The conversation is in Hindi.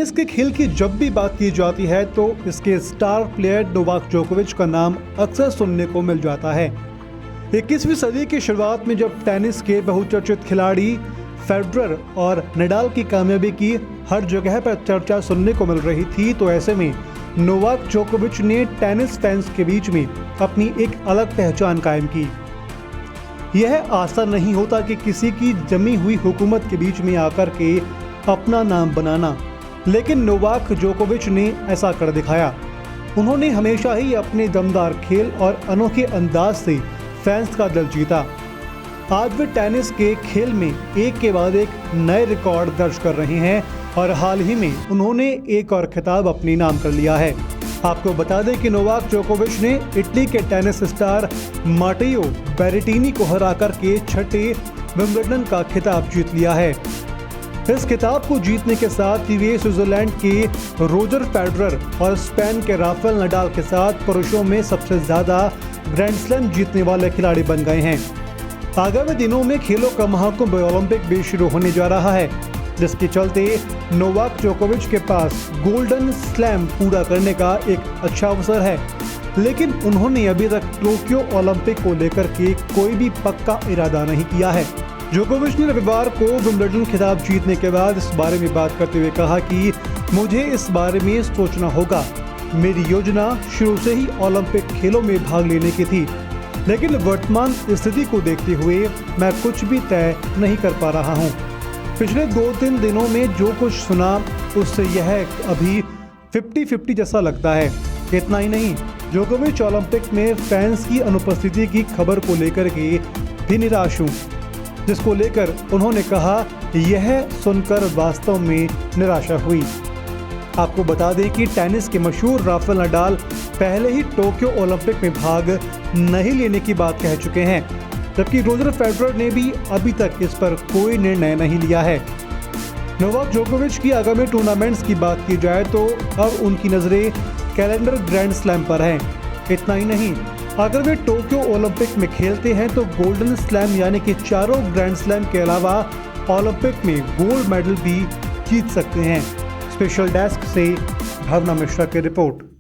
टेनिस के खेल की जब भी बात की जाती है तो इसके स्टार प्लेयर नोवाक जोकोविच का नाम अक्सर सुनने को मिल जाता है। 21वीं सदी की शुरुआत में जब टेनिस के बहुचर्चित खिलाड़ी फेडरर और नडाल की कामयाबी की हर जगह पर चर्चा सुनने को मिल रही थी, तो ऐसे में नोवाक जोकोविच ने टेनिस फैंस के बीच में अपनी एक अलग पहचान कायम की। यह आसान नहीं होता कि किसी की जमी हुई हुकूमत के बीच में आकर के अपना नाम बनाना, लेकिन नोवाक जोकोविच ने ऐसा कर दिखाया। उन्होंने हमेशा ही अपने दमदार खेल और अनोखे अंदाज से फैंस का दिल जीता। आज वे टेनिस के खेल में एक के बाद एक नए रिकॉर्ड दर्ज कर रहे हैं और हाल ही में उन्होंने एक और खिताब अपने नाम कर लिया है। आपको बता दें कि नोवाक जोकोविच ने इटली के टेनिस स्टार माटेओ बेरेटिनी को हराकर के छठे विंबलडन का खिताब जीत लिया है। इस खिताब को जीतने के साथ ही वे स्विट्जरलैंड के रोजर फेडरर और स्पेन के राफेल नडाल के साथ पुरुषों में सबसे ज्यादा ग्रैंड स्लैम जीतने वाले खिलाड़ी बन गए हैं। आगामी दिनों में खेलों का महाकुंभ ओलंपिक भी शुरू होने जा रहा है, जिसके चलते नोवाक जोकोविच के पास गोल्डन स्लैम पूरा करने का एक अच्छा अवसर है, लेकिन उन्होंने अभी तक टोक्यो ओलंपिक को लेकर के कोई भी पक्का इरादा नहीं किया है। जोकोविच ने रविवार को विंबलडन खिताब जीतने के बाद इस बारे में बात करते हुए कहा कि मुझे इस बारे में सोचना होगा। मेरी योजना शुरू से ही ओलंपिक खेलों में भाग लेने की थी, लेकिन वर्तमान स्थिति को देखते हुए मैं कुछ भी तय नहीं कर पा रहा हूं। पिछले 2-3 दिनों में जो कुछ सुना उससे यह अभी 50-50 जैसा लगता है। इतना ही नहीं, जोकोविच ओलंपिक में फैंस की अनुपस्थिति की खबर को लेकर के भी निराश हूं, जिसको लेकर उन्होंने कहा यह सुनकर वास्तव में निराशा हुई। आपको बता दें कि टेनिस के मशहूर राफेल नडाल पहले ही टोक्यो ओलंपिक में भाग नहीं लेने की बात कह चुके हैं, जबकि रोजर फेडरर ने भी अभी तक इस पर कोई निर्णय नहीं लिया है। नोवाक जोकोविच की आगामी टूर्नामेंट्स की बात की जाए तो अब उनकी नज़रें कैलेंडर ग्रैंड स्लैम पर हैं। इतना ही नहीं, अगर वे टोक्यो ओलंपिक में खेलते हैं तो गोल्डन स्लैम यानी कि चारों ग्रैंड स्लैम के अलावा ओलंपिक में गोल्ड मेडल भी जीत सकते हैं। स्पेशल डेस्क से भावना मिश्रा की रिपोर्ट।